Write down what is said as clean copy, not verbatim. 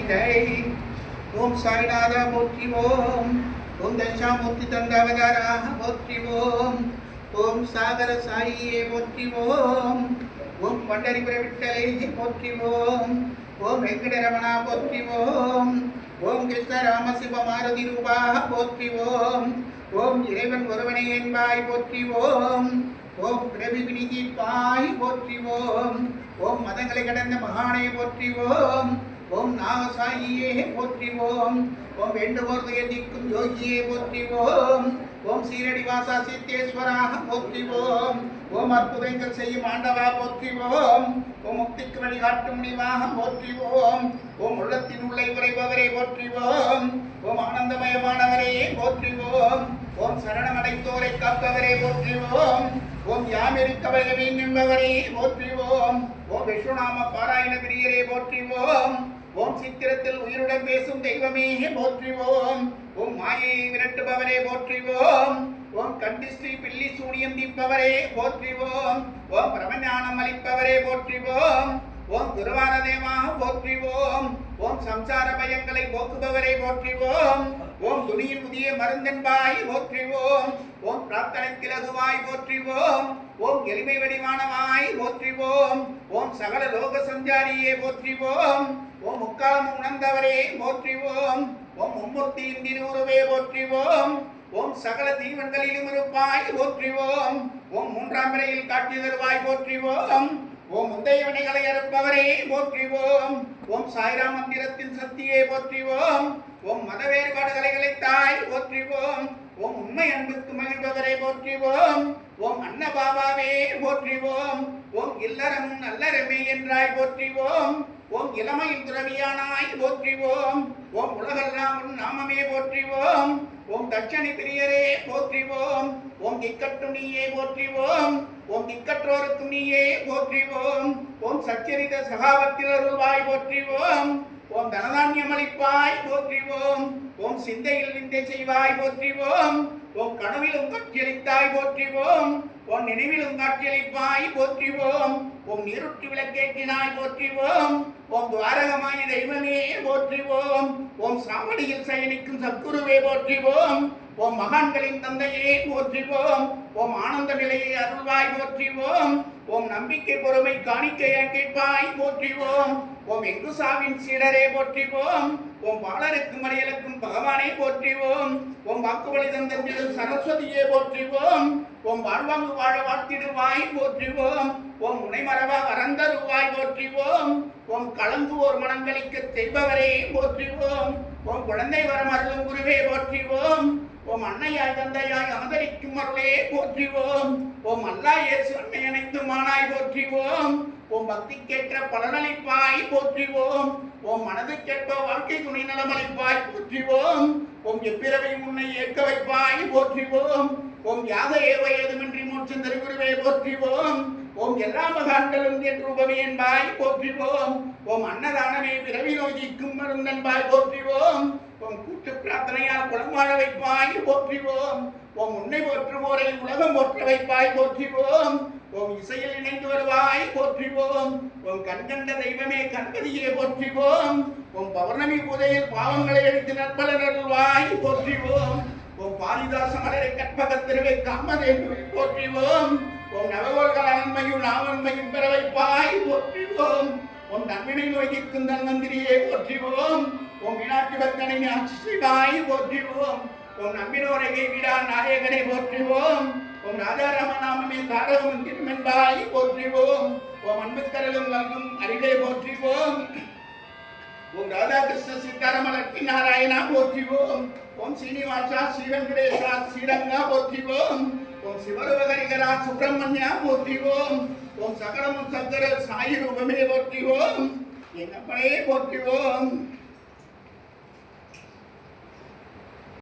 ஜெய். ஓம் சாய்நாதா போற்றிவோம். ஓம் தட்சாமூர்த்தி தந்தாவதாரா போற்றிவோம். ஓம் சாகர சாயியே போற்றிவோம். ஓம் பண்டரிபுர விட்டலை போற்றிவோம். ஓம் வெங்கடரமணா போற்றிவோம். ஓம் கிருஷ்ண ராம சிவ மாருதி ரூபா போற்றிவோம். ஓம் இறைவன் ஒருவனை என்பாய் போற்றிவோம். ஓம் பிறவி வினிதிப்பாய் போற்றிவோம். ஓம் மதங்களை கடந்த மகானை போற்றிவோம். ஓம் நாகசாயியே போற்றிவோம். ஓம் வேண்டுவோர் துயர்நீக்கும் யோகியே போற்றிவோம். ஓம் சீரடி வாசா சித்தேஸ்வரா போற்றிவோம். ஓம் அற்புதங்கள் செய்யும் ஆண்டவா போற்றிவோம். ஓம் முக்திக்கு வழிகாட்டும் முனிவாக போற்றிவோம். ஓம் உள்ளத்தின் உள்ளே உரைபவரை போற்றிவோம். ஓம் ஆனந்தமயமானவரே போற்றிவோம். ஓம் சரணமடைந்தோரை காப்பவரே போற்றிவோம். ஓம் யாமெரிக்கவயமே என்பவரே போற்றிவோம். ஓம் விஷ்ணுநாம பாராயண பிரியரே போற்றிவோம். ஓம் சித்திரத்தில் உயிருடன் பேசும் தெய்வமே போற்றிவோம். ஓம் மாயை விரட்டுபவரே போற்றிவோம். ஓம் கண்டிஸ்ரீ பில்லி சூனியம் தீர்ப்பவரே போற்றிவோம். ஓம் பிரமஞானம் அளிப்பவரே போற்றிவோம். ஓம் குருவாரதேவா போற்றிவோம். ஓம் சம்சார பயங்களை போக்குபவரை போற்றிவோம். ஓம் துணியின் புதிய மருந்தன்பாய் போற்றிவோம். ஓம் பிரார்த்தனை திலகுவாய் போற்றிவோம். ஓம் எளிமை வடிவானவாய் போற்றிவோம். ஓம் சகல லோக சஞ்சாரியே போற்றிவோம். ஓம் முக்காலம் உணர்ந்தவரே போற்றிவோம். ஓம் மும்மூர்த்தியின் திருவுருவே போற்றிவோம். ஓம் சகல தீவன்களிலும் இருப்பாய் போற்றிவோம். ஓம் மூன்றாம் பிறையில் காட்சி தருவாய் போற்றிவோம். ஓம் முந்தைய வினைகளை அறுப்பவரே போற்றிவோம். ஓம் சாய்ரா மந்திரத்தின் சக்தியை போற்றிவோம். ஓம் மத வேறுபாடுகளை களைத்தாய் போற்றிவோம். ஓம் உண்மை அன்புக்கு மகிழ்பவரை போற்றிவோம். ஓம் அன்னபாபாவே போற்றிவோம். ஓம் இல்லறமும் நல்லறமே என்றாய் போற்றிவோம். ஓம் இளமையில் துறவியானாய் போற்றிவோம். ஓம் உலகெல்லாம் உன் நாமமே போற்றிவோம். ஓம் தட்சணி பிரியரே போற்றிவோம். ஓம் திக்கட்டும் நீயே போற்றிவோம். ஓம் திக்கற்றோருக்கும் நீயே போற்றிவோம். ஓம் சச்சரித சகாபத்தில் அருள்வாய் போற்றிவோம். ஓம் தனதான்யம் அளிப்பாய் போற்றிவோம். ஓம் சிந்தையில் விந்தை செய்வாய் போற்றிவோம். ஓம் கனவிலும் காட்சியளித்தாய் போற்றிவோம். ஓம் நினைவிலும் காட்சியளிப்பாய் போற்றிவோம். ஓம் நீருற்று விளக்கேற்றினாய் போற்றிவோம். ஓம் துவாரகமாய தெய்வமே போற்றிவோம். ஓம் சாமடியில் சயனிக்கும் சத்குருவே போற்றிவோம். ஓம் மகான்களின் தந்தையே போற்றிவோம். ஓம் ஆனந்த நிலையை அருள்வாய் போற்றிவோம். ஓம் நம்பிக்கை பொறுமை காணிக்கையை கேட்பாய் போற்றிவோம். ஓம் எங்குசாவின் சீடரே போற்றிவோம். ஓம் பாலருக்கும் மலையலுக்கும் பகவானை போற்றிவோம். ஓம் வாக்குவழி தந்திடும் சரஸ்வதியே போற்றிவோம். ஓம் வாழ்வாங்கு வாழ வாழ்த்திடுவாய் போற்றிவோம். ஓம் முனைமரவா வரந்தருவாய் போற்றிவோம். ஓம் கலங்குவோர் மனங்களிக்க செய்பவரே போற்றிவோம். ஓம் குழந்தை வரம் அருளும் குருவே போற்றிவோம். ஓம் அன்னையாய் தந்தையாய் ஆதரிக்கும் அருளே போற்றிவோம். ஓம் அல்லா இயேசு அன்னை அனைத்து மானாய் போற்றிவோம். ஓம் பக்திக்கேற்ற பலனளிப்பாய் போற்றிவோம். ஓம் மனதுக்கேற்ப வாழ்க்கை துணை நலமளிப்பாய் போற்றிவோம். ஓம் எப்பிறவை உன்னை ஏற்க வைப்பாய் போற்றிவோம். ஓம் யாக ஏவ ஏதுமின்றி மோட்சம் தருகுருவே போற்றிவோம். ஓம் எல்லா மகான்களும் என் ரூபமே என்பாய் போற்றிவோம். ஓம் அன்னதானமே பிறவி நோய்க்கும் மருந்தன்பாய் போற்றிவோம். ஓம் கூட்டு பிரார்த்தனையால் குலம் வாழ வைப்பாய் போற்றிவோம். ஓம் உன்னை போற்றுவோரை உலகம் போற்ற வைப்பாய் போற்றிவோம். ஓம் இசையில் இணைந்து வருவாய் போற்றிவோம். ஓம் கண்கண்ட தெய்வமே கண்பதியே போற்றிவோம். ஓம் பௌர்ணமி பூஜையில் பாவங்களை அழித்து நற்பலன் அருள்வாய் போற்றிவோம். ஓம் பாரிதாச மலரை கற்பகத்திருவை காமதேவி போற்றிவோம். ஓம் நவகோள்கள் அனன்மையும் நாவன்மையும் பெற வைப்பாய் போற்றிவோம். ஓம் நன்வினை நோய்க்கும் தன்வந்திரியே போற்றிவோம். ஓம் மீனாட்சி பக்தனை சிவாய் போற்றிவோம். ஓம் நம்பினோரை கைவிடா நாயகனை போற்றிவோம். ஓம் ராஜாராமநாமமே தாரகமும் திருமென்பாய் போற்றிவோம். ஓம் அன்புக்கரலும் வங்கும் அறிவே போற்றிவோம். ஓம் ராதாகிருஷ்ண சீதாராம லட்சுமி நாராயணா போற்றிவோம். ஓம் சீனிவாசா ஸ்ரீரங்கடேசா ஸ்ரீரங்கா போற்றிவோம். ஓம் சிவருவகரிகரா சுப்பிரமணியா போற்றிவோம். ஓம் சகலமும் சங்கர சாயி ரூபமே போற்றிவோம். எங்கப்பனே போற்றிவோம்.